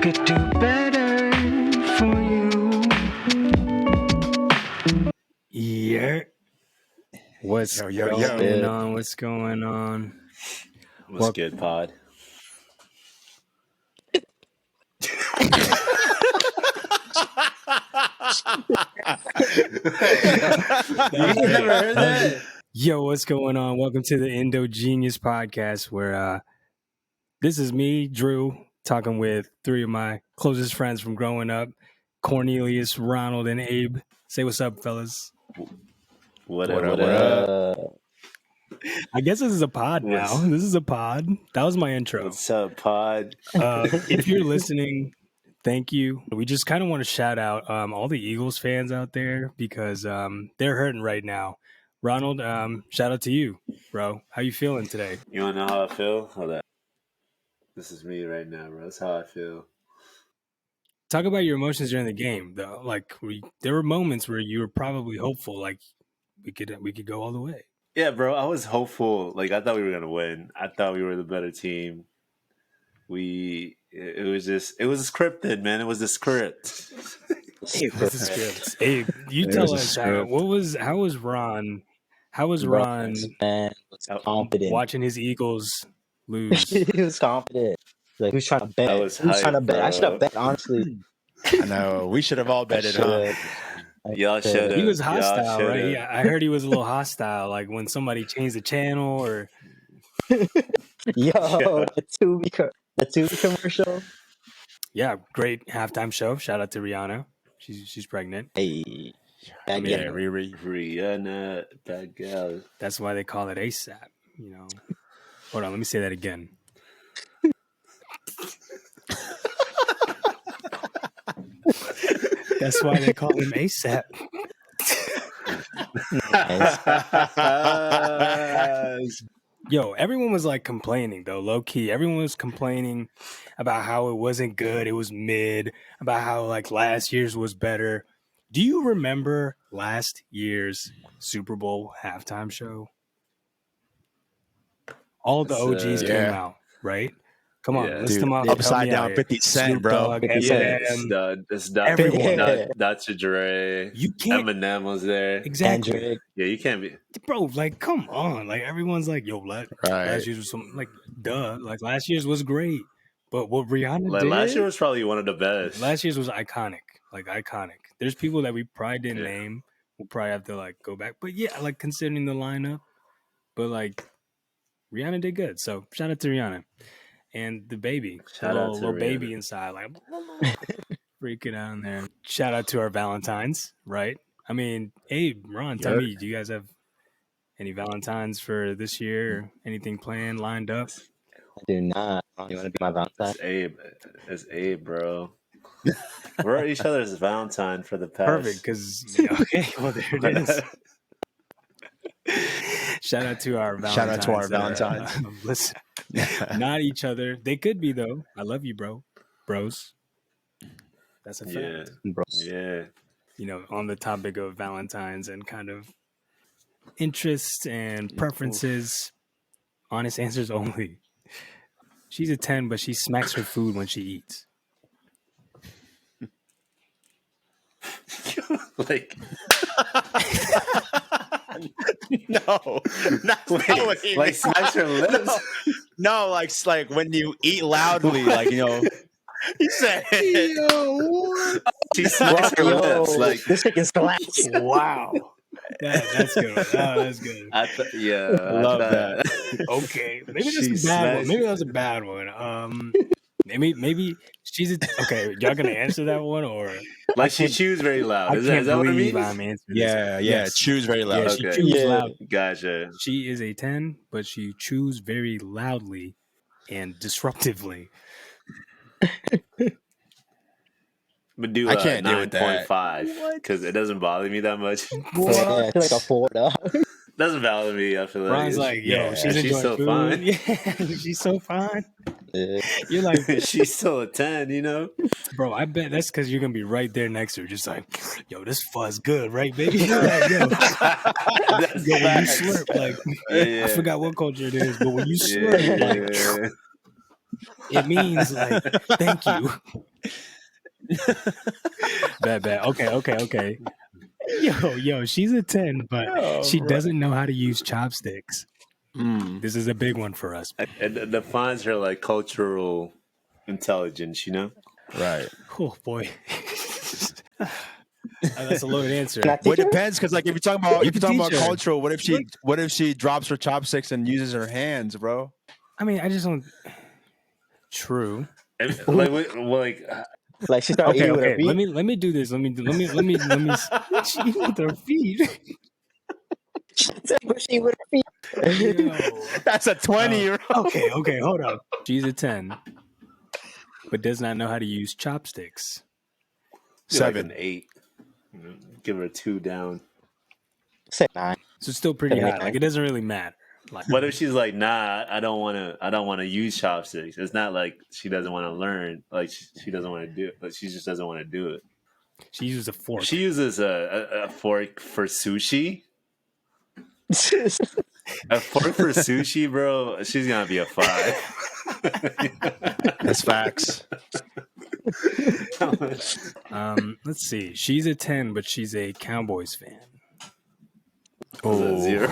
could do better for you. Yeah. What's going on? What's going on? What's good, pod? You never heard that? Yo, what's going on? Welcome to the Indogenious podcast, where this is me, Drew, talking with three of my closest friends from growing up, Cornelius, Ronald, and Abe. Say what's up, fellas. What up? I guess this is a pod now. This is a pod. That was my intro. What's up, pod? If you're listening, thank you. We just kind of want to shout out all the Eagles fans out there because they're hurting right now. Ronald, shout out to you, bro. How you feeling today? You want to know how I feel? Hold on. This is me right now, bro. That's how I feel. Talk about your emotions during the game, though. Like, there were moments where you were probably hopeful, like we could go all the way. Yeah, bro. I was hopeful. Like, I thought we were gonna win. I thought we were the better team. It was scripted, man. It was the script. It was the script. Hey, you tell us how was Ron? How was Ron? Man, was confident watching his Eagles lose. He was confident. Like, who's trying to bet? Who's trying to bet? Bro. I should have bet, honestly. I know. We should have all betted, huh? Y'all should have. He was hostile, right? Yeah, I heard he was a little hostile, like when somebody changed the channel or. Yo, the Tubi commercial. Yeah, great halftime show. Shout out to Rihanna. She's pregnant. Hey, Rihanna, bad gal. That's why they call it ASAP. You know. Hold on, let me say that again. That's why they call him ASAP. Yo, everyone was like complaining though, low key. Everyone was complaining about how it wasn't good, it was mid, about how like last year's was better. Do you remember last year's Super Bowl halftime show? All the OGs came out, right? Come on, list them off. Upside down 50 Cent, bro. It's everyone. Dr. Dre. You can't. Eminem was there. Exactly. Kendrick. Yeah, you can't be. Bro, like, come on. Like, everyone's like, yo, last year's was something, like, duh. Like, last year's was great. But what Rihanna did. Last year was probably one of the best. Last year's was iconic. Like, iconic. There's people that we probably didn't name. We'll probably have to, like, go back. But yeah, like, considering the lineup. But, like, Rihanna did good. So, shout out to Rihanna. And the baby, little baby inside, like freaking out in there. Shout out to our Valentines, right? I mean, Abe, Ron, tell me, do you guys have any Valentines for this year? Or anything planned, lined up? I do not. You want to be my Valentine? It's Abe, bro. We're each other's Valentine for the past. Perfect, because well, there it is. Shout out to our Valentines. Shout out to our Valentines. Listen, not each other. They could be though. I love you, bros. That's a fact. Bros. Yeah. You know, on the topic of Valentines and kind of interests and preferences, honest answers only. She's a 10, but she smacks her food when she eats. Like. No, like smash her lips. No, like when you eat loudly, like He said, "Yo, what?" She smacks her lips. Like this chicken slaps. Wow, that's good. That's good. I love that. Okay, maybe that's a bad one. Maybe that's a bad one. Maybe she's okay. Y'all gonna answer that one or like she chews very loud? Is that what it means? I'm answering yeah, yes. Chews very loud. Yeah, she chews loud. Gotcha. She is a 10, but she chews very loudly and disruptively. But do I can't deal with that 9.5 because it doesn't bother me that much. Yeah, I feel like a 4 now. Doesn't bother me. I feel like Ron's like, yo, she's so food. fine. Yeah, she's so fine. Yeah. You're like, she's still a 10, you know? Bro, I bet that's because you're going to be right there next to her, just like, yo, this fuzz good, right, baby? Like, yo, when you slurp, like, I forgot what culture it is, but when you slurp, like, it means, like, thank you. Bad. Okay. Yo, she's a 10, but she doesn't know how to use chopsticks. This is a big one for us. It defines her like cultural intelligence, you know? Right. Oh boy. That's a loaded answer. Can I Well, teach it her? depends because like if you're talking about teach her. cultural, what if she drops her chopsticks and uses her hands, bro? I mean, I just don't. True. Like she started eating with her feet. Let me do this. Let me. She eat with her feet. She with her feet. Yo. That's a 20. Okay, hold up. She's a 10, but does not know how to use chopsticks. 7. Like an 8. Give her a 2 down. Say 9. So it's still pretty Yeah. high. Like it doesn't really matter. Like, What if she's like, nah, I don't want to use chopsticks. It's not like she doesn't want to learn. Like she doesn't want to do it, but she just doesn't want to do it. she uses a fork. She uses a fork for sushi. A fork for sushi, bro. She's gonna be a 5. That's facts. Let's see. She's a 10, but she's a Cowboys fan. Oh, 0.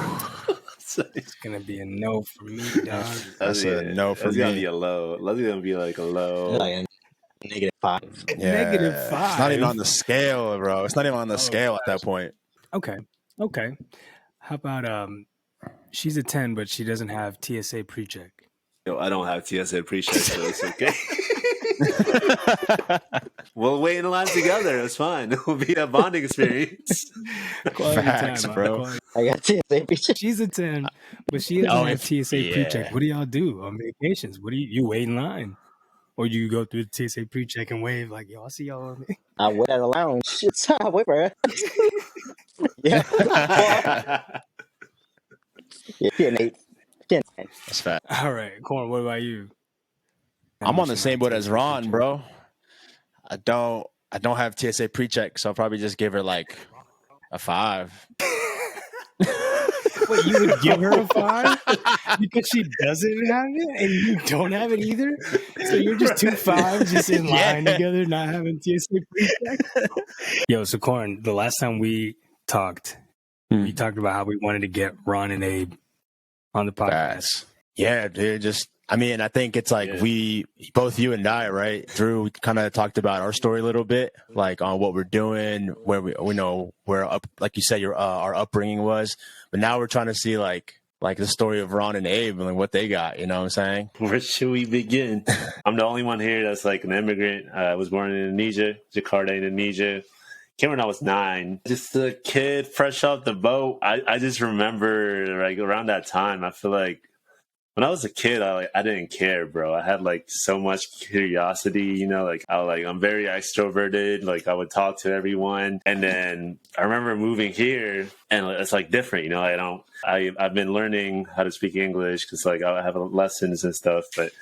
It's gonna be a no for me, dog. That's a no for That's me. gonna be a low. That's gonna be like a low. Like a -5. Yeah. -5. It's not even on the scale, bro. It's not even on the scale at that point. Okay. How about she's a 10, but she doesn't have TSA pre-check. Yo, I don't have TSA pre-check, so it's okay. We'll wait in line together. It's fine. It'll be a bonding experience. Quality Facts, time, bro. quality. I got TSA. She's a 10, but she doesn't have TSA pre-check. What do y'all do on vacations? What do you wait in line? Or you go through the TSA pre-check and wave like, yo, I'll see y'all. I wait at a lounge. Shit, I wait for her. Yeah. Yeah, she an 8. That's fact. All right, Corn, what about you? I'm on the same boat as Ron, bro. I don't have TSA pre-check, so I'll probably just give her like a 5. Wait, you would give her a 5 because she doesn't have it and you don't have it either? So you're just 2 5s just in line together, not having TSA pre-check? Yo, so Corn, the last time we talked, we talked about how we wanted to get Ron and Abe on the podcast. Yeah, dude. I think it's like both you and I, right? Drew kind of talked about our story a little bit, like on what we're doing, where we know where up, like you said, our upbringing was. But now we're trying to see like the story of Ron and Abe and like what they got. You know what I'm saying? Where should we begin? I'm the only one here that's like an immigrant. I was born in Indonesia, Jakarta, Indonesia. Came when I was 9. Just a kid fresh off the boat. I just remember like around that time, I feel like when I was a kid, I didn't care, bro. I had like so much curiosity, you know, like I'm very extroverted. Like I would talk to everyone. And then I remember moving here and it's like different, you know, I've been learning how to speak English because like I have lessons and stuff, but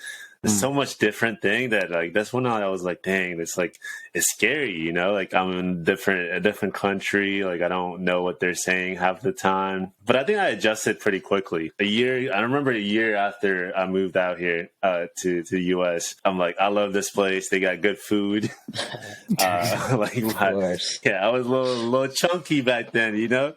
there's so much different thing that like that's when I was like, dang, it's scary, you know, like I'm in a different country, like I don't know what they're saying half the time. But I think I adjusted pretty quickly. I remember a year after I moved out here to the US, I'm like, I love this place. They got good food. I was a little chunky back then, you know.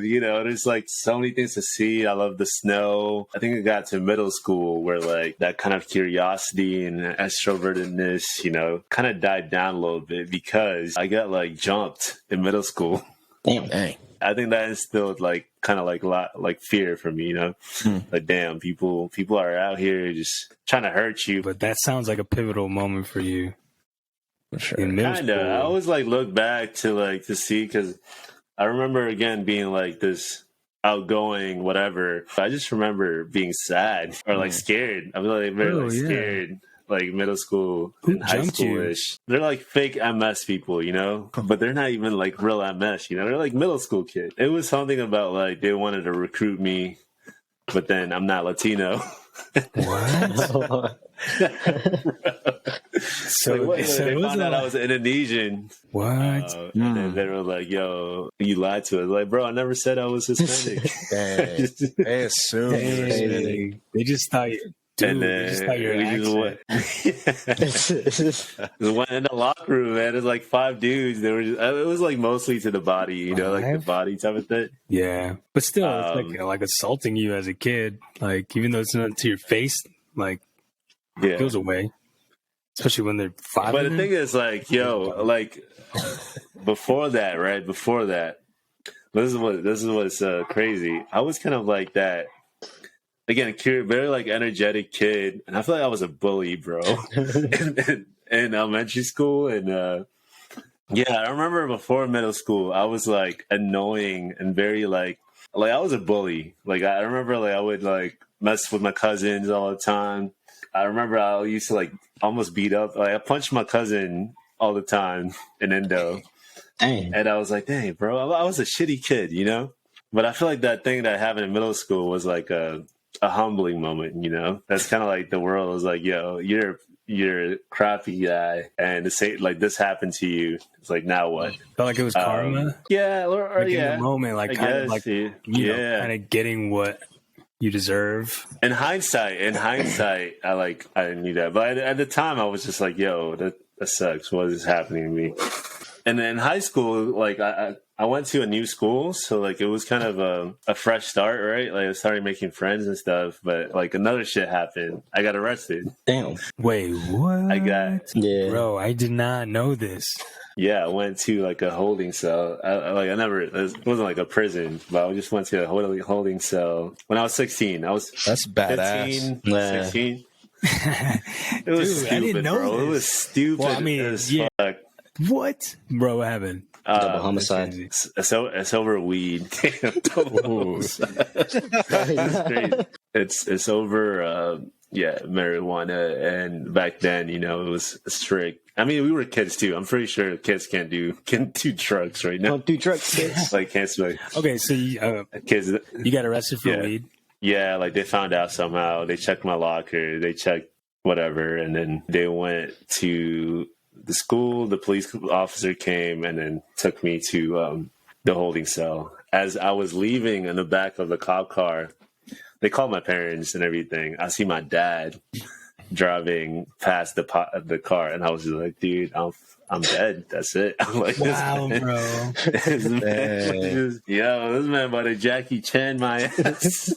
You know, there's like so many things to see. I love the snow. I think I got to middle school where like that kind of curiosity and extrovertedness, you know, kind of died down a little bit because I got like jumped in middle school. Damn. I think that instilled like kind of like fear for me, you know, like damn, people are out here just trying to hurt you. But that sounds like a pivotal moment for you. For sure. Kind of. I always like look back to see because I remember again being like this outgoing whatever. I just remember being sad or like scared. I was like very scared. Like middle school and high schoolish. They're like fake MS people, you know, but they're not even like real MS, you know, they're like middle school kids. It was something about like they wanted to recruit me, but then I'm not Latino. What? So they found out I was Indonesian. What? And then they were like, yo, you lied to us. Like, bro, I never said I was Hispanic. They assumed. They just thought Dude, and I just thought then your we just went in the locker room, man. There's like 5 dudes. They were just, it was like mostly to the body, you know, like the body type of thing. Yeah, but still, it's like assaulting you as a kid. Like even though it's not to your face, like it goes away. Especially when they're 5. But the thing is, like, yo, like before that, right? Before that, this is what's crazy. I was kind of like that. Again, very like energetic kid, and I feel like I was a bully, bro, in elementary school. And I remember before middle school, I was like annoying and very like I was a bully. Like I remember like I would like mess with my cousins all the time. I remember I used to like almost beat up. Like I punched my cousin all the time in Indo. Dang. And I was like, dang, bro, I was a shitty kid, you know? But I feel like that thing that happened in middle school was like a humbling moment, you know? That's kind of like the world was like, yo, you're a crappy guy, and to say like this happened to you, it's like, now what? Felt like it was karma. Yeah, or like in the moment, like kind of like you know, kind of getting what you deserve. In hindsight, I knew that, but at the time, I was just like, yo, that sucks. What is happening to me? And then in high school, like I went to a new school, so like it was kind of a fresh start, right? Like I started making friends and stuff, but like another shit happened. I got arrested. Damn. Wait, what? Bro, I did not know this. Yeah, I went to like a holding cell. It wasn't like a prison, but I just went to a holding cell when I was 16. That's badass. 15, 16. It was stupid, I didn't know bro. this. It was stupid. Well, I mean, fuck. What? Bro, what happened? Double homicide. It's over weed. Double homicide. It's crazy. It's over marijuana, and back then, you know, it was strict. I mean, we were kids too. I'm pretty sure kids can't do drugs right now. Don't do drugs, kids. Like can't smoke. Okay, so kids, you got arrested for weed? Yeah, like they found out somehow. They checked my locker. They checked whatever, and then they went to the school. The police officer came and then took me to the holding cell. As I was leaving in the back of the cop car, they called my parents and everything. I see my dad driving past the car, and I was just like, dude, I'm dead. That's it. I'm like, wow, bro. This man about to Jackie Chan my ass.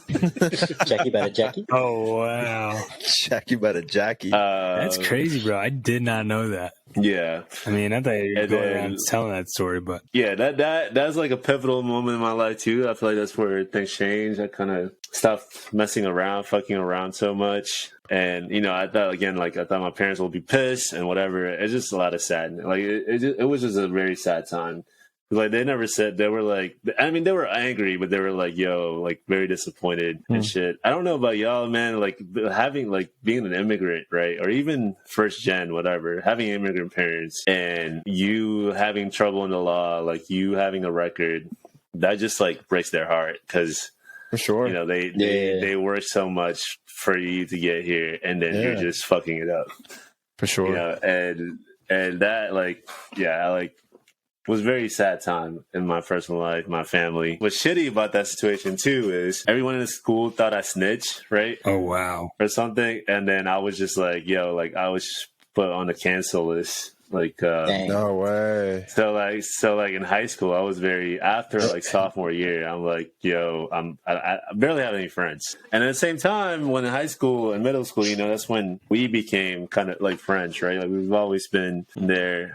Jackie about a Jackie? Oh, wow. Jackie about a Jackie. That's crazy, bro. I did not know that. Yeah. I mean, I thought you were going around telling that story, but yeah, that's like a pivotal moment in my life too. I feel like that's where things changed. I kind of stopped messing around, fucking around so much. And, you know, I thought my parents would be pissed and whatever. It's just a lot of sadness. Like, it was just a very sad time. Like, they never said, they were like, I mean, they were angry, but they were like, yo, like, very disappointed and shit. I don't know about y'all, man, like, having, like, being an immigrant, right? Or even first gen, whatever, having immigrant parents and you having trouble in the law, like, you having a record, that just, like, breaks their heart. Because, for sure, you know, they work so much for you to get here, and then you're just fucking it up. For sure. You know, and that, like, yeah, like, was a very sad time in my personal life, my family. What's shitty about that situation too is everyone in the school thought I snitched, right? Oh, wow. Or something. And then I was just like, yo, like I was put on the cancel list. Like, no way. So like in high school, I was after like sophomore year, I'm like, yo, I barely have any friends. And at the same time, when in high school and middle school, you know, that's when we became kind of like friends, right? Like we've always been there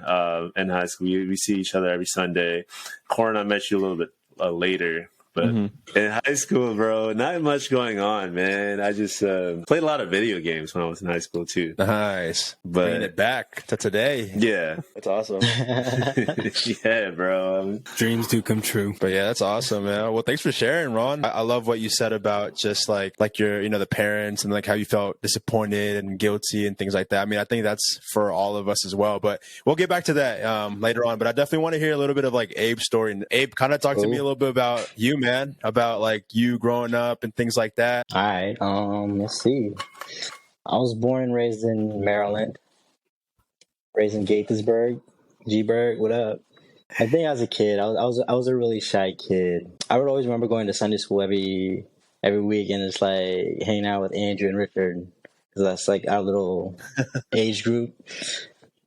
in high school. We see each other every Sunday. Corn, I met you a little bit later. But in high school, bro, not much going on, man. I just played a lot of video games when I was in high school, too. Nice. But bringing it back to today. Yeah. That's awesome. Yeah, bro. Dreams do come true. But yeah, that's awesome, man. Well, thanks for sharing, Ron. I love what you said about just like your, you know, the parents and like how you felt disappointed and guilty and things like that. I mean, I think that's for all of us as well. But we'll get back to that later on. But I definitely want to hear a little bit of like Abe's story. And Abe, kind of talk to me a little bit about you, man, about like you growing up and things like that. All right. Let's see. I was born and raised in Maryland. Raised in Gaithersburg. G-Burg, what up? I think as a kid, I was a really shy kid. I would always remember going to Sunday school every week and just like hanging out with Andrew and Richard. because that's like our little age group.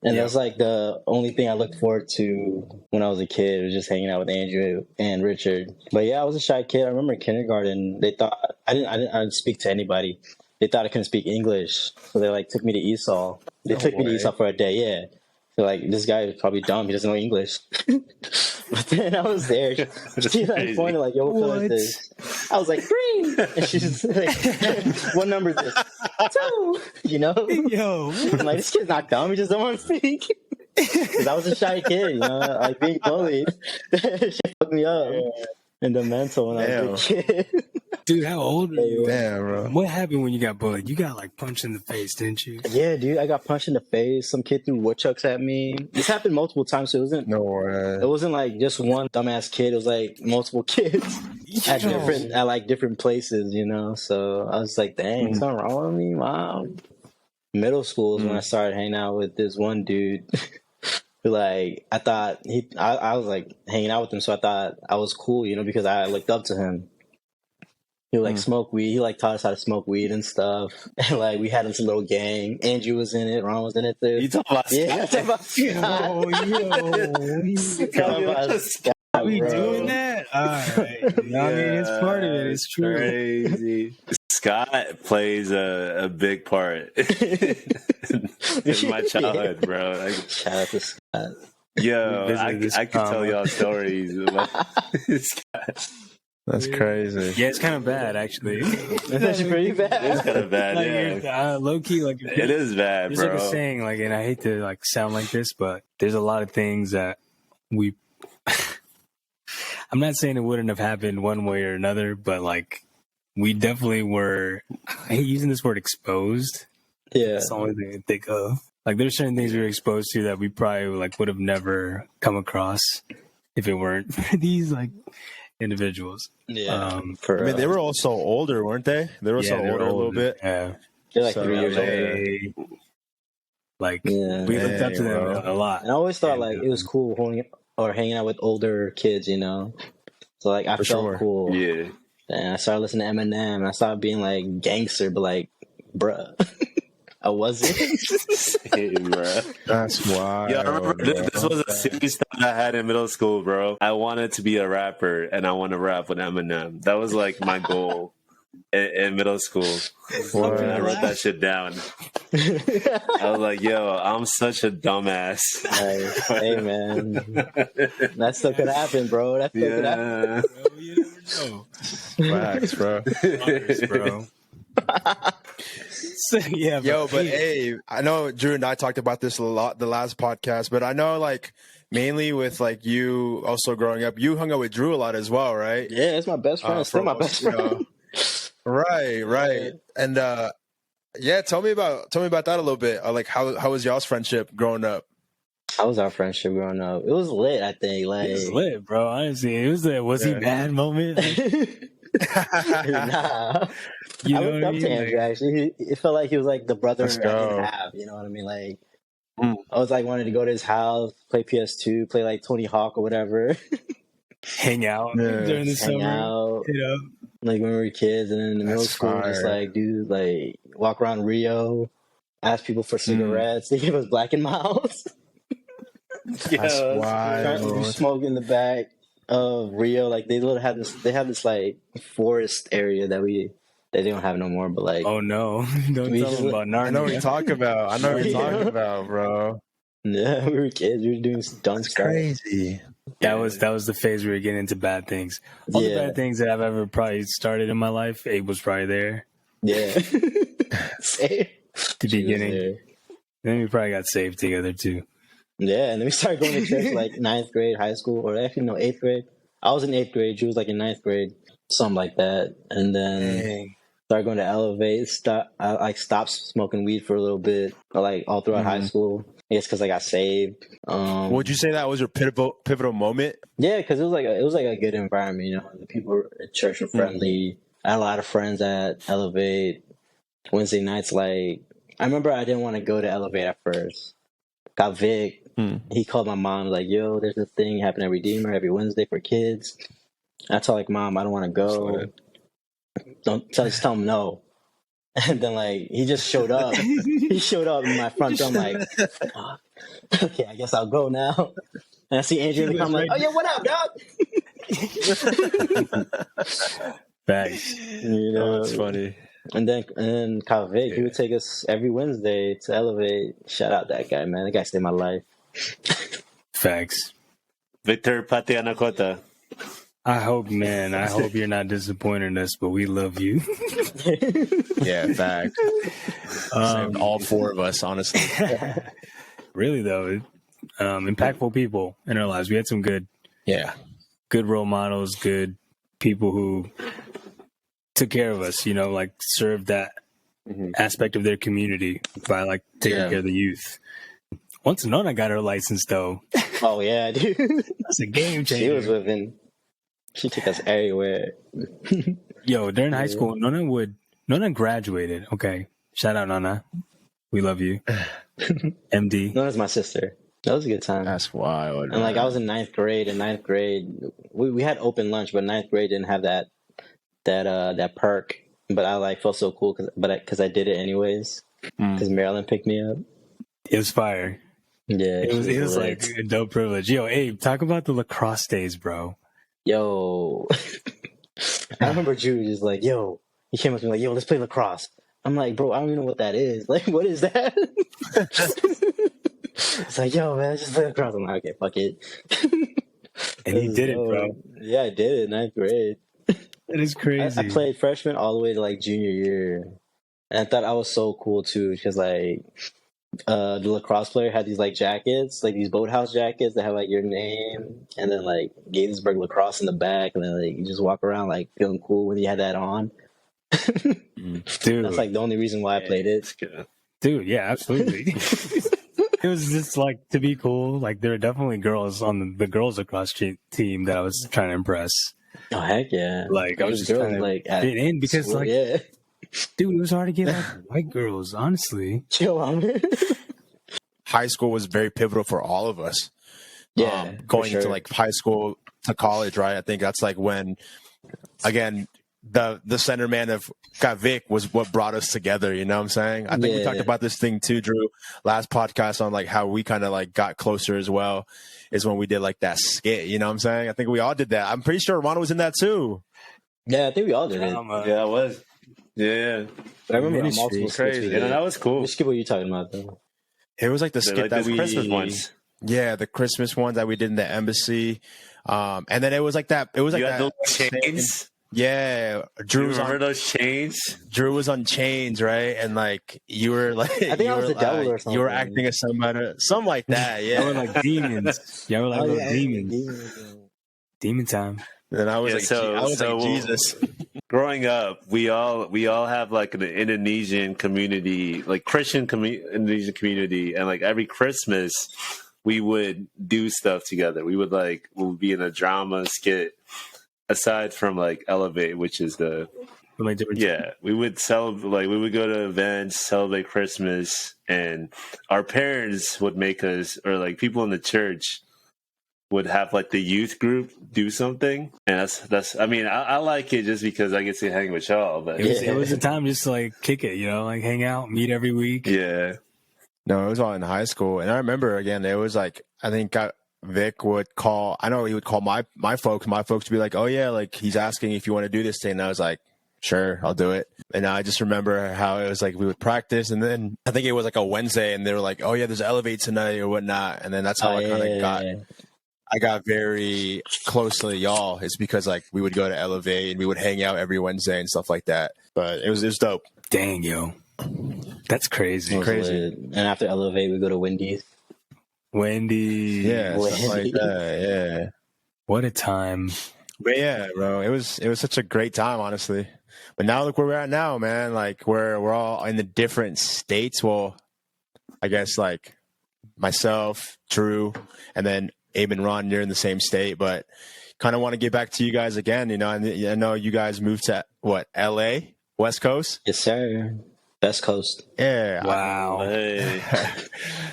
And that's like the only thing I looked forward to when I was a kid, was just hanging out with Andrew and Richard. But yeah, I was a shy kid. I remember in kindergarten, they thought I didn't speak to anybody. They thought I couldn't speak English, so they like took me to Esau. They took me to Esau for a day. Yeah, so like this guy is probably dumb. He doesn't know English. But then I was there. She like pointed like, "Yo, what color is this?" I was like, "Green." And she's like, "What number is this?" 2. You know? Yo, I'm like, this kid's not dumb. He just don't want to speak. Because I was a shy kid, you know, like being bullied. She fucked me up in the mental when I was a kid. dude, how old are you? Damn, bro. What happened when you got bullied? You got like punched in the face, didn't you? Yeah, dude, I got punched in the face. Some kid threw woodchucks at me. This happened multiple times, so it wasn't. No way. It wasn't like just one dumbass kid. It was like multiple kids at different places, you know. So I was like, dang, something wrong with me, mom. Middle school is when I started hanging out with this one dude. Who, like, I thought I was like hanging out with him, so I thought I was cool, you know, because I looked up to him. He would like smoke weed. He like taught us how to smoke weed and stuff. And like we had this little gang. Andrew was in it. Ron was in it too. You talking about Scott? Are we doing that? All right. I mean, it's part of it. It's true. Crazy. Scott plays a big part in my childhood, bro. Like, Shout out to Scott. yo, I could tell y'all stories about Scott. That's crazy. Yeah, it's kind of bad, actually. That's actually pretty bad. It's kind of bad, yeah. Low key, like It is bad, there's bro. like a saying, like, and I hate to like sound like this, but there's a lot of things that we. I'm not saying it wouldn't have happened one way or another, but like we definitely were. I hate using this word exposed. Yeah, That's the only thing I think of. Like, there's certain things we were exposed to that we probably like would have never come across if it weren't for these like individuals. yeah. I mean, they were also older, weren't they? They were also older a little bit. Yeah, They're like So, 3 years older. like Yeah. we looked up to them bro. a lot. And I always thought like it was cool hanging out with older kids, you know. So like I For felt sure. cool. Yeah. And I started listening to Eminem. And I started being like gangster, but like, bruh, I wasn't. Same, bro. That's wild. Yeah, I remember this was a serious thing I had in middle school, bro. I wanted to be a rapper, and I want to rap with Eminem. That was like my goal in middle school. And I wrote that shit down. I was like, yo, I'm such a dumbass. Like, hey man, that still could happen, bro. That still could happen. Yeah. You never know. Facts, bro. Honest, bro. So, yeah, Yo, but hey, I know Drew and I talked about this a lot the last podcast, but I know like mainly with like you also growing up, you hung out with Drew a lot as well, right? Yeah, it's my best friend. It's still my best you friend. know. Right. And yeah, tell me about that a little bit. Like how was y'all's friendship growing up? How was our friendship growing up? It was lit, I think. Like, it was lit, bro. Honestly, it was the was he bad moment. nah. You I know looked what I up mean? to Andrew, actually. It felt like he was like the brother I Let's didn't go. have. You know what I mean? Like, I was like wanted to go to his house, play PS2, play like Tony Hawk or whatever, Hang out during the hang summer. out. You know, Like when we were kids, and then in the middle That's school, just fire. like dude, like walk around Rio, ask people for cigarettes. They give us Black and Milds. That's wild. We smoke in the back of Rio. Like they have this like forest area that they don't have no more. But like, oh no, don't We tell just- them about I know what you're Narnia. talking about. I know what you're talking about, bro. yeah, we were kids. We were doing dumb stuff. Crazy. That was the phase we were getting into bad things. All the Yeah. bad things that I've ever probably started in my life, Abe was probably there. Yeah. Same. The She was beginning. there. Then we probably got saved together too. Yeah, and then we started going to church like 9th grade, high school, or actually no, 8th grade. I was in 8th grade. She was like in 9th grade, something like that. And then started going to Elevate. I stopped smoking weed for a little bit, like all throughout high school. I guess because I got saved. Would you say that was your pivotal moment? Yeah, because it was like a good environment. You know, the people at church were friendly. I had a lot of friends at Elevate. Wednesday nights, like I remember, I didn't want to go to Elevate at first. Got Vic. He called my mom like, "Yo, there's this thing happening at Redeemer every Wednesday for kids." I told like, "Mom, I don't want to go." Just tell him no. And then like he just showed up. He showed up in my front door. I'm like, oh, okay, I guess I'll go now. And I see Andrew in the car. I'm like, oh yeah, what up, dog? Facts. You know, Oh, that's funny. And then Kyle Vic, he would take us every Wednesday to Elevate. Shout out that guy, man. That guy saved my life. Facts. Victor Patianakota. I hope you're not disappointed in us, but we love you. Yeah, fact. All four of us, honestly. Really though, impactful people in our lives. We had some good role models, good people who took care of us, like served that aspect of their community by like taking care of the youth. Once Nona got her license though. Oh yeah, dude. That's a game changer. She was living. She took us everywhere. Yo, during high school, Nona graduated. Okay. Shout out Nona. We love you. MD. Nona's my sister. That was a good time. That's wild. And like I was in ninth grade. In ninth grade, we had open lunch, but ninth grade didn't have that perk. But I like felt so cool because I did it anyways. Because Maryland picked me up. It was fire. Yeah, it was like a dope privilege. Yo, Abe, talk about the lacrosse days, bro. Yo, I remember Drew just like, yo, he came up to me like, yo, let's play lacrosse. I'm like, bro, I don't even know what that is. Like, what is that? It's like, yo, man, just play lacrosse. I'm like, okay, fuck it. And he did it, bro. Yeah, I did it, ninth grade. It is crazy. I played freshman all the way to like junior year. And I thought I was so cool too, because like the lacrosse player had these like jackets, like these boathouse jackets that have like your name and then like Gaithersburg lacrosse in the back, and then like you just walk around like feeling cool when you had that on. Dude, that's like the only reason why I played it. Dude, yeah, absolutely. It was just like to be cool. Like there were definitely girls on the girls lacrosse team that I was trying to impress. Oh heck yeah! Like I was just trying to like fit in because school, like dude, it was hard to get like white girls. Honestly, chill on me. High school was very pivotal for all of us. Yeah, going into like high school to college, right? I think that's like when, again, the center man of Vic was what brought us together. You know what I'm saying? I think we talked about this thing too, Drew, last podcast on like how we kind of like got closer as well. Is when we did like that skit. You know what I'm saying? I think we all did that. I'm pretty sure Ron was in that too. Yeah, I think we all did it. Yeah, I was. Yeah, but I remember multiple crazy. Yeah, that was cool. Which skit were you talking about though? It was like the skit like that we Christmas ones. Yeah, the Christmas ones that we did in the embassy. And then it was like that. It was like you that. Had those chains. Yeah, Drew was remember those chains? Drew was on chains, right? And like you were like, I think I was the devil or something. You were acting as somebody, something like that. Yeah, y'all were like demons. Y'all were like little demons. Demon time. And I was like Jesus. Growing up, we all have like an Indonesian community, like Christian Indonesian community, and like every Christmas we would do stuff together. We would be in a drama skit. Aside from like Elevate, which is we would celebrate. We would go to events, celebrate Christmas, and our parents would make us, or like people in the church would have like the youth group do something, and that's. I mean, I like it just because I get to hang with y'all. But it was a time just to like kick it, like hang out, meet every week. Yeah. No, it was all in high school, and I remember again. It was like I think. Vic would call. I know he would call my folks. My folks would be like, "Oh yeah, like he's asking if you want to do this thing." And I was like, "Sure, I'll do it." And I just remember how it was like we would practice, and then I think it was like a Wednesday, and they were like, "Oh yeah, there's Elevate tonight or whatnot." And then that's how I kind of got. I got very close to y'all. It's because like we would go to Elevate and we would hang out every Wednesday and stuff like that. But it was dope. Dang, yo, that's crazy. And after Elevate, we go to Wendy's. Wendy, yeah, stuff like that, yeah. What a time! But yeah, bro, it was such a great time, honestly. But now look where we're at now, man. Like we're all in the different states. Well, I guess like myself, Drew, and then Abe and Ron, you're in the same state. But kind of want to get back to you guys again. And I know you guys moved to L.A. West Coast. Yes, sir. Best Coast. Yeah. Wow. Hey.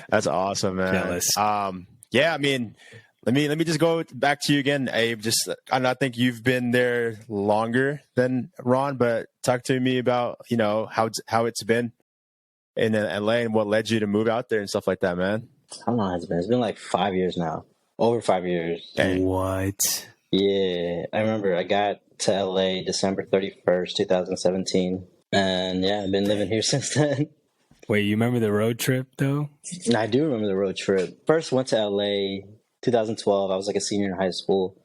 That's awesome, man. Jealous. Yeah, I mean, Let me just go back to you again, Abe. I think you've been there longer than Ron, but talk to me about how it's been in LA and what led you to move out there and stuff like that, man. How long has it been? It's been like 5 years now. Over 5 years. Dang. What? Yeah, I remember I got to LA December 31st, 2017. And yeah, I've been living here since then. Wait, you remember the road trip though? I do remember the road trip. First went to LA 2012. I was like a senior in high school.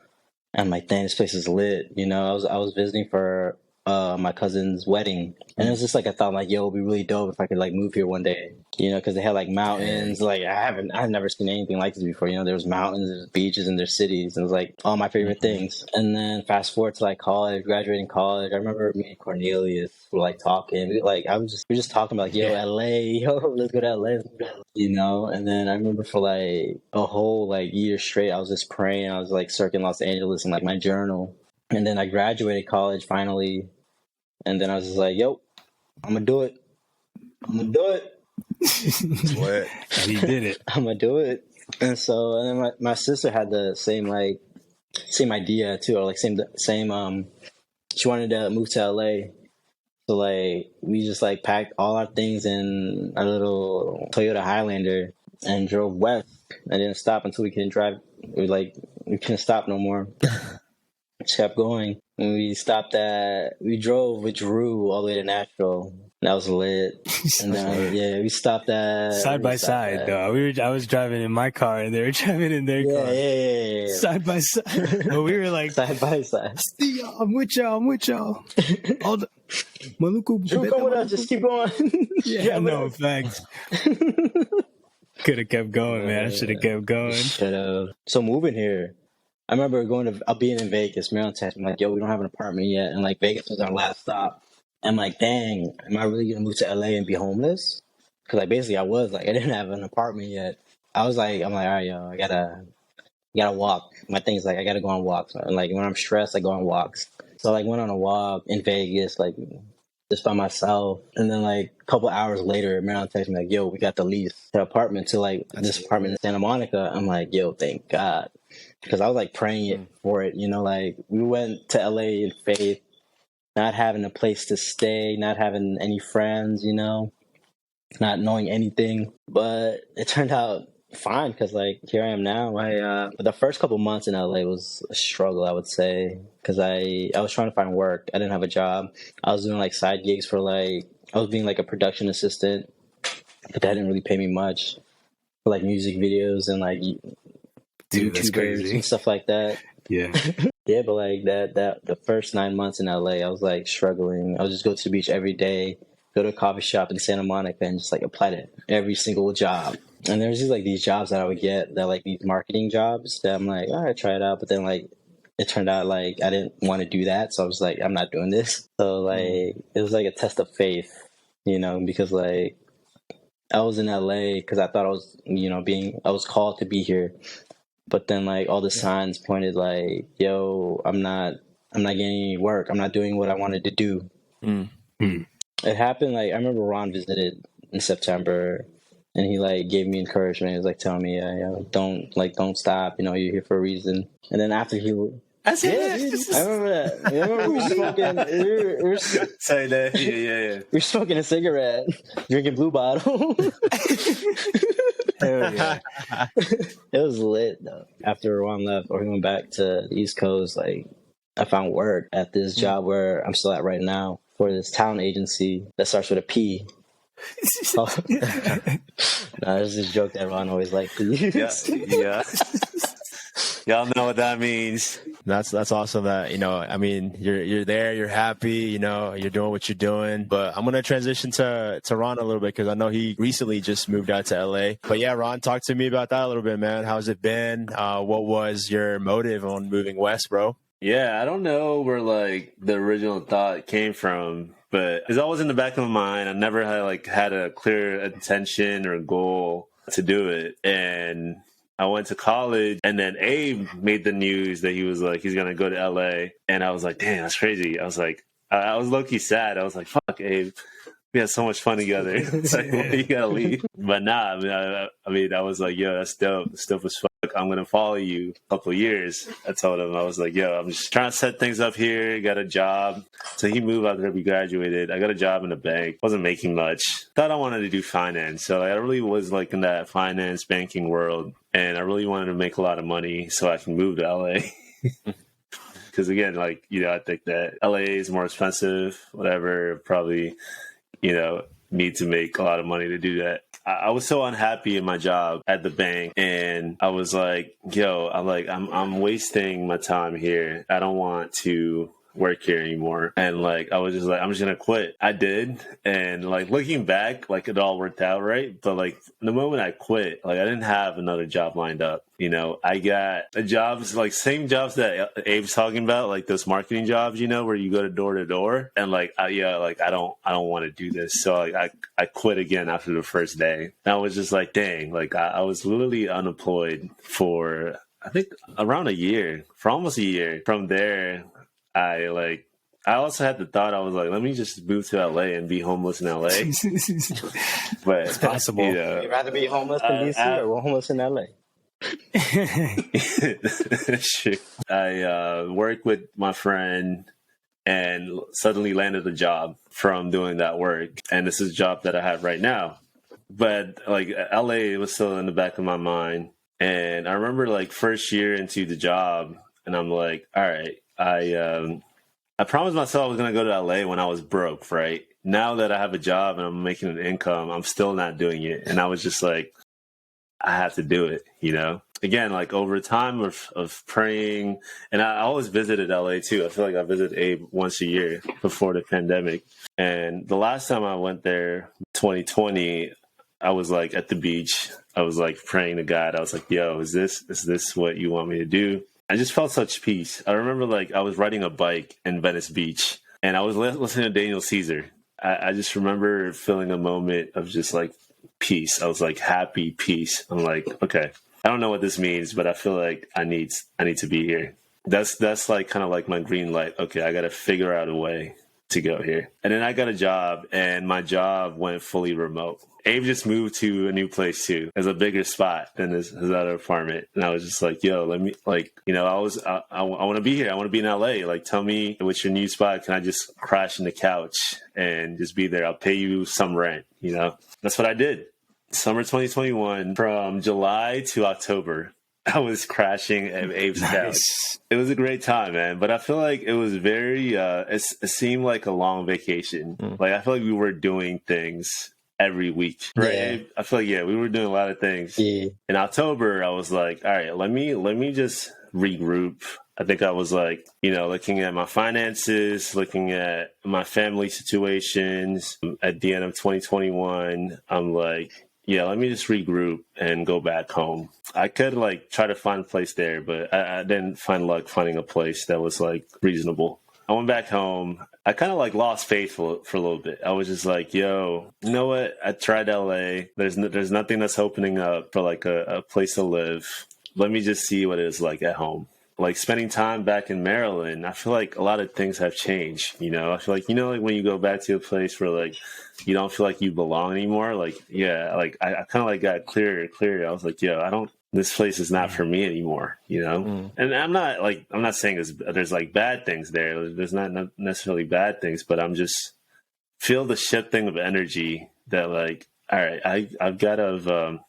And I'm like, dang, this place is lit. I was visiting for my cousin's wedding. And it was just like, I thought like, yo, it'd be really dope if I could like move here one day, because they had like mountains. Like I've never seen anything like this before. There was mountains, there's beaches, and there's cities. And it was like all my favorite things. And then fast forward to like college, graduating college. I remember me and Cornelius were like talking. We were just talking about like, yo, LA, let's go to LA. And then I remember for like a whole like year straight, I was just praying. I was like circling Los Angeles in like my journal. And then I graduated college finally. And then I was just like, yo, I'm going to do it. What? And he did it. I'm going to do it. And then my sister had the same idea too, or like same, she wanted to move to LA. So like, we just like packed all our things in a little Toyota Highlander and drove west. I didn't stop until we couldn't drive. We couldn't stop no more. Just kept going. And we drove with Drew all the way to Nashville. That was lit. And then, we stopped at... Side by side, though. I was driving in my car, and they were driving in their car. Yeah. Side by side. But we were like... Side by side. I'm with y'all. All the... Maluku, Drew, come with us. Just keep going. Yeah, no, facts. Could have kept going, man. I should have kept going. Should have. So moving here, I remember being in Vegas, Maryland, Texas. I'm like, yo, we don't have an apartment yet. And like Vegas was our last stop. I'm like, dang, am I really going to move to LA and be homeless? Because like basically I was like, I didn't have an apartment yet. I'm like, all right, yo, I gotta walk. My thing is like, I gotta go on walks. And like when I'm stressed, I go on walks. So I like went on a walk in Vegas, like just by myself. And then like a couple hours later, Maryland texted me like, yo, we got the lease to the apartment to like this apartment in Santa Monica. I'm like, yo, thank God. Because I was like praying for it, like we went to LA in faith, not having a place to stay, not having any friends, not knowing anything. But it turned out fine because like here I am now. The first couple months in LA was a struggle, I would say, because I was trying to find work. I didn't have a job. I was doing like side gigs for I was being like a production assistant, but that didn't really pay me much for like music videos and like YouTubers and stuff like that. Yeah. Yeah, but like that the first 9 months in LA, I was like struggling. I would just go to the beach every day, go to a coffee shop in Santa Monica and just like apply to every single job. And there's just like these jobs that I would get that like these marketing jobs that I'm like, all right, try it out. But then like it turned out like I didn't want to do that. So I was like, I'm not doing this. So like it was like a test of faith, because like I was in LA because I thought I was, I was called to be here. But then like all the signs pointed like, yo, I'm not getting any work. I'm not doing what I wanted to do. It happened like I remember Ron visited in September and he like gave me encouragement. He was like telling me, don't stop, you're here for a reason. And then after he That's it. I remember that. Remember we were smoking Say that. Yeah. we were smoking a cigarette, drinking Blue Bottle. Hell yeah. It was lit though. After Ron left or he went back to the East Coast, like I found work at this job where I'm still at right now for this talent agency that starts with a P. Nah, this is a joke that Ron always liked to use. Yeah. Y'all know what that means. That's awesome that, you're there, you're happy, you're doing what you're doing. But I'm going to transition to Ron a little bit because I know he recently just moved out to LA. But yeah, Ron, talk to me about that a little bit, man. How's it been? What was your motive on moving west, bro? Yeah, I don't know where like the original thought came from, but it's always in the back of my mind. I never had a clear intention or goal to do it. And I went to college, and then Abe made the news that he was like, he's going to go to LA. And I was like, damn, that's crazy. I was like, I was low-key sad. I was like, fuck, Abe. we had so much fun together. It's like, well, you gotta leave. But nah, I mean, I was like, yo, that's dope. That's dope as fuck. I'm gonna follow you a couple of years. I told him, I was like, yo, I'm just trying to set things up here. Got a job. So he moved after we graduated. I got a job in a bank. Wasn't making much. Thought I wanted to do finance. So I really was like in that finance banking world. And I really wanted to make a lot of money so I can move to LA. Because again, like, you know, I think that LA is more expensive, whatever, probably, you know, need to make a lot of money to do that. I was so unhappy in my job at the bank, and I was like, yo, I'm wasting my time here. I don't want to work here anymore. And like, I was just like, I'm just going to quit. I did. And like, looking back, like it all worked out right. But like the moment I quit, like I didn't have another job lined up. You know, I got a jobs, like same jobs that Abe's talking about, like those marketing jobs, you know, where you go to door. And like, I don't want to do this. So like, I quit again after the first day. And I was just like, dang, like I was literally unemployed for, I think around a year, for almost a year. From there, I also had the thought, I was like, let me just move to LA and be homeless in LA. But It's possible. You know, You'd rather be homeless in DC or homeless in LA? Sure. I worked with my friend and suddenly landed a job from doing that work. And this is a job that I have right now. But like LA was still in the back of my mind. And I remember like first year into the job, and I'm like, all right, I promised myself I was going to go to LA when I was broke, right? Now that I have a job and I'm making an income, I'm still not doing it. And I was just like, I have to do it, you know? Again, like over time of praying, and I always visited LA too. I feel like I visited Abe once a year before the pandemic. And the last time I went there, 2020, I was like at the beach. I was like praying to God. I was like, yo, is this what you want me to do? I just felt such peace. I remember like I was riding a bike in Venice Beach and I was listening to Daniel Caesar. I just remember feeling a moment of just like peace. I was like happy peace. I'm like, okay, I don't know what this means, but I feel like I need to be here. That's like kind of like my green light. Okay, I got to figure out a way to go here. And then I got a job, and my job went fully remote. Abe just moved to a new place too. It's a bigger spot than his other apartment. And I was just like, yo, let me, like, you know, I want to be here. I want to be in LA. Like, tell me what's your new spot. Can I just crash in the couch and just be there? I'll pay you some rent, you know? That's what I did. Summer 2021, from July to October, I was crashing at Abe's couch. It was a great time, man. But I feel like it was very, it seemed like a long vacation. Like, I feel like we were doing things every week, right? Yeah. I feel like, yeah, we were doing a lot of things. Yeah. In October, I was like, all right, let me just regroup. I think I was like, you know, looking at my finances, looking at my family situations. At the end of 2021, I'm like, yeah, let me just regroup and go back home. I could like try to find a place there, but I didn't find luck finding a place that was like reasonable. I went back home. I kind of like lost faith for a little bit. I was just like, yo, you know what? I tried LA. There's nothing that's opening up for like a place to live. Let me just see what it is like at home. Like spending time back in Maryland, I feel like a lot of things have changed. You know, I feel like, you know, like when you go back to a place where like you don't feel like you belong anymore. Like, yeah, like I kind of like got clearer. I was like, yo, this place is not for me anymore, you know? And I'm not saying there's like bad things there. There's not necessarily bad things, but I'm just feel the shifting of energy that like, all right, I've got to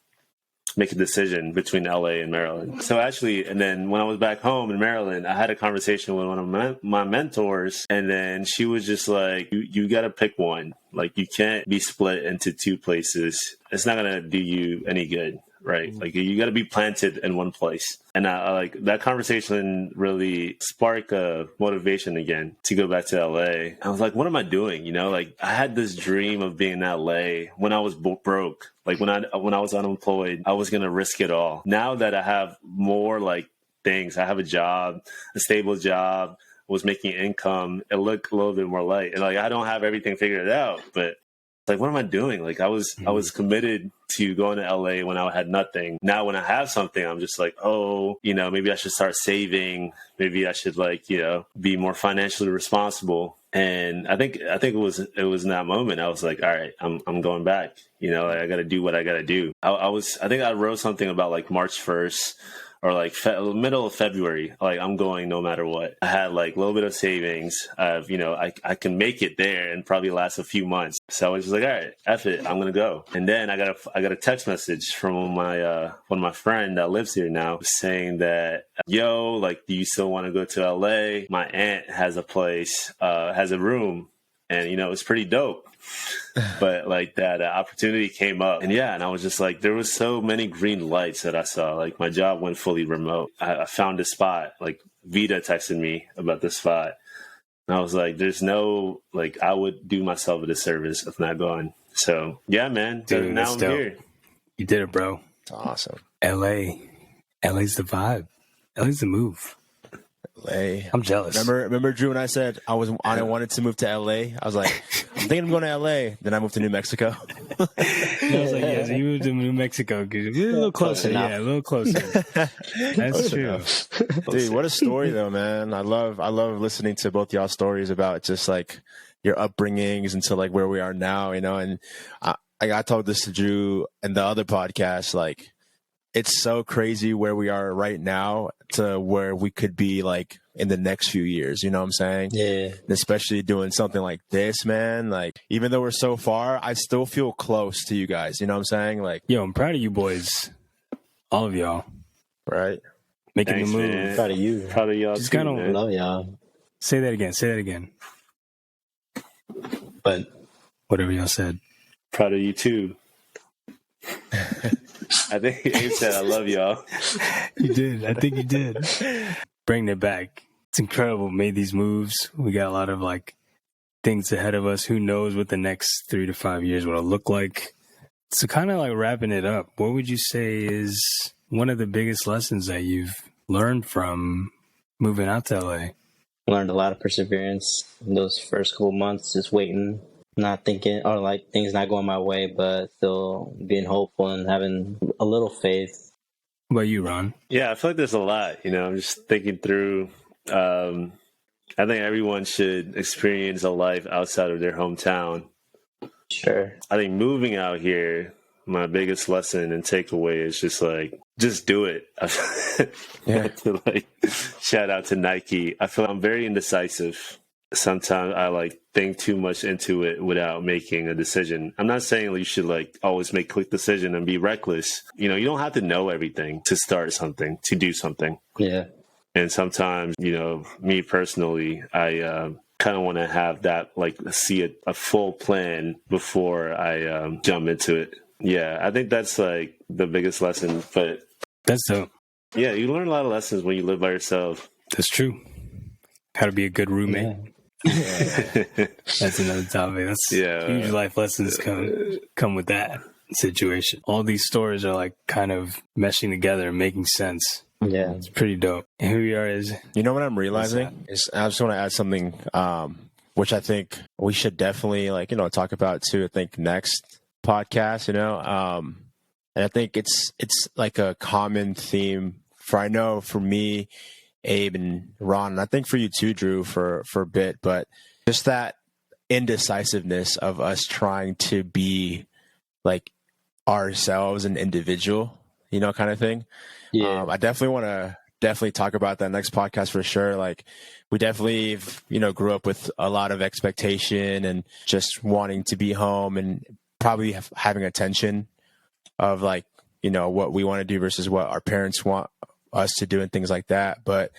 make a decision between LA and Maryland. So actually, and then when I was back home in Maryland, I had a conversation with one of my mentors, and then she was just like, you got to pick one. Like, you can't be split into two places. It's not going to do you any good, right? Like, you got to be planted in one place. And I like that conversation really sparked a motivation again to go back to LA. I was like, what am I doing? You know, like I had this dream of being in LA when I was broke. Like when I was unemployed, I was going to risk it all. Now that I have more like things, I have a job, a stable job, was making income, it looked a little bit more light. And like, I don't have everything figured out, but Like, what am I doing? Like, I was committed to going to LA when I had nothing. Now when I have something, I'm just like, oh, maybe I should start saving. Maybe I should be more financially responsible. And I think it was in that moment I was like, all right, I'm going back. Like, I got to do what I got to do. I think I wrote something about like March 1st. Or like middle of February, like I'm going no matter what. I had like a little bit of savings. I can make it there and probably last a few months. So I was just like, all right, F it, I'm gonna go. And then I got a text message from one of my friend that lives here now saying that, yo, like, do you still want to go to LA? My aunt has a place, has a room, and it's pretty dope. But like that opportunity came up, and I was just like, there was so many green lights that I saw. Like, my job went fully remote. I found a spot. Like, Vita texted me about the spot, and I was like, there's no, like, I would do myself a disservice if not going. So yeah, man. Dude, now I'm here. You did it, bro. It's awesome. LA's the vibe. LA's the move. LA. I'm jealous. Remember Drew and I said I wanted to move to LA. I was like, I'm thinking I'm going to LA. Then I moved to New Mexico. I was like, yeah, so you moved to New Mexico because you're a little closer. Yeah, a little closer. That's true. Dude, what a story though, man. I love listening to both y'all stories about just like your upbringings into like where we are now, and I told this to Drew and the other podcast, like, it's so crazy where we are right now to where we could be like in the next few years. You know what I'm saying? Yeah. And especially doing something like this, man. Like, even though we're so far, I still feel close to you guys. You know what I'm saying? Like, yo, I'm proud of you boys. All of y'all. Right. Making Thanks, the move. man. Proud of you. Proud of y'all. Just too, kinda man. Love y'all. Say that again. But Whatever y'all said. Proud of you too. I think Abe said, I love y'all. You did. I think you did. Bringing it back. It's incredible. Made these moves. We got a lot of like things ahead of us. Who knows what the next 3 to 5 years will look like. So kind of like wrapping it up, what would you say is one of the biggest lessons that you've learned from moving out to LA? learned a lot of perseverance in those first couple months, just waiting, not thinking, or like things not going my way, but still being hopeful and having a little faith. What about you, Ron? Yeah, I feel like there's a lot, I'm just thinking through. I think everyone should experience a life outside of their hometown. Sure. I think moving out here, my biggest lesson and takeaway is just do it. Yeah. To shout out to Nike. I feel I'm very indecisive. Sometimes I think too much into it without making a decision. I'm not saying you should always make quick decision and be reckless. You don't have to know everything to start something, to do something. Yeah. And sometimes, me personally, I kind of want to have that, see a full plan before I jump into it. Yeah, I think that's the biggest lesson. But That's dope. yeah, you learn a lot of lessons when you live by yourself. That's true. How to be a good roommate. Yeah. That's another topic. That's huge life lessons come with that situation. All these stories are kind of meshing together and making sense. Yeah. It's pretty dope. And who we are is, You know what I'm realizing is I just want to add something, which I think we should definitely talk about too. I think next podcast, and I think it's like a common theme for me, Abe and Ron, and I think for you too, Drew, for a bit, but just that indecisiveness of us trying to be ourselves, an individual, kind of thing. Yeah. I definitely want to talk about that next podcast for sure. We definitely, grew up with a lot of expectation and just wanting to be home and probably having attention of what we want to do versus what our parents want us to do and things like that. But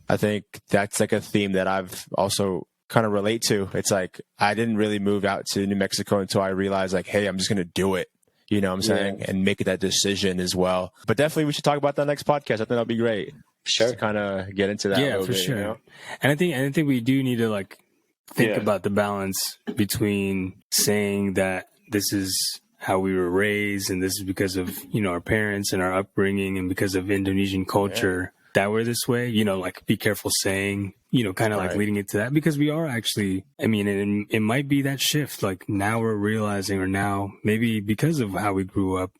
I think that's a theme that I've also kind of relate to. It's I didn't really move out to New Mexico until I realized hey, I'm just going to do it. You know what I'm saying? Yeah. And make that decision as well. But definitely we should talk about that next podcast. I think that'll be great. Sure. Just to kind of get into that. yeah, a little for bit, sure. And I think we do need to think about the balance between saying that this is how we were raised and this is because of, our parents and our upbringing and because of Indonesian culture. that we're this way, you know, like be careful saying, you know, kind of like leading into that, because we are actually, I mean, it might be that shift. Like now we're realizing, or now maybe because of how we grew up,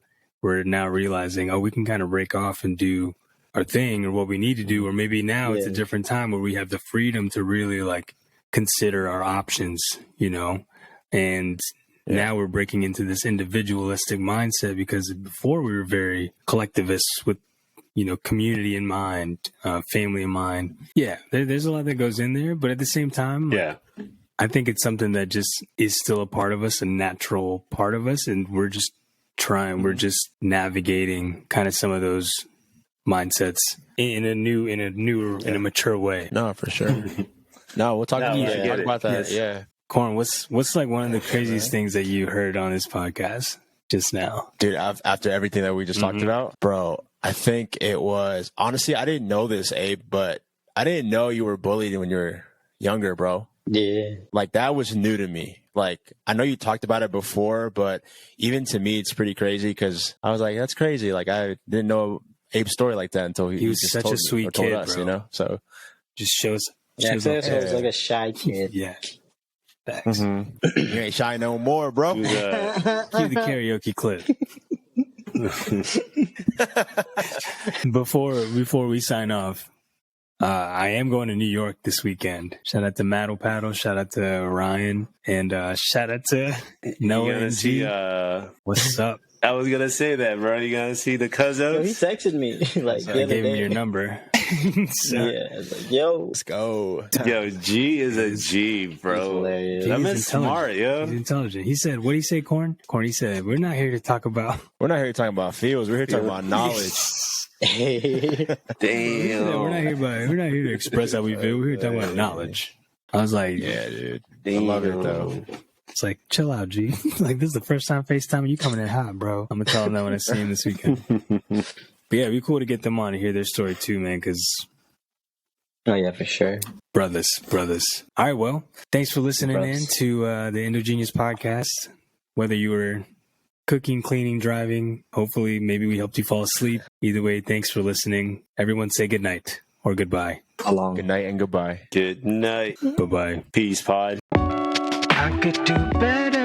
we're now realizing, oh, we can kind of break off and do our thing or what we need to do. Or maybe now it's a different time where we have the freedom to really like consider our options, you know, and now we're breaking into this individualistic mindset, because before we were very collectivist with, you know, community in mind, family in mind. Yeah, there's a lot that goes in there, but at the same time, I think it's something that just is still a part of us, a natural part of us, and we're just navigating kind of some of those mindsets in a mature way. No, for sure. No, we'll talk about that. Yes. Yeah. Corn, what's like one of the craziest things that you heard on this podcast just now? Dude, after everything that we just talked about, bro, I think it was, honestly, I didn't know this, Abe, but I didn't know you were bullied when you were younger, bro. Yeah. Like, that was new to me. Like, I know you talked about it before, but even to me, it's pretty crazy, because I was like, that's crazy. Like, I didn't know Abe's story like that until he was just such told a sweet told kid, us, bro. you know? So, just shows Yeah, so it was like a shy kid. yeah. Facts. you ain't shy no more, bro. Cue the karaoke clip. Before we sign off, I am going to New York this weekend. Shout out to Maddle Paddle, shout out to Ryan, and shout out to Noah and G. What's up? I was gonna say that, bro. You gonna see the cousins? He texted me like the I other gave him day. your number. So, Yeah, I was like, yo, Let's go. Yo, G is a G, bro. hilarious. That He's man's smart, yo. He's intelligent. He said, what did he say, Corn? Corn, he said, we're not here to talk about... We're not here talking about feels. We're here talking about knowledge. Damn. We're not here to express how we feel. We're here to talk about knowledge. I was like, Yeah, dude. Damn. I love it, though. it's like, chill out, G. Like, this is the first time FaceTime. You coming in hot, bro. I'm going to tell them that when I see him this weekend. But yeah, it'd be cool to get them on and hear their story too, man, because... Oh yeah, for sure. Brothers. All right, well, thanks for listening in to the Indogenious podcast. Whether you were cooking, cleaning, driving, hopefully maybe we helped you fall asleep. Either way, thanks for listening. Everyone say good night or goodbye. Along. Good night and goodbye. Good night. Bye-bye. Peace, pod. I could do better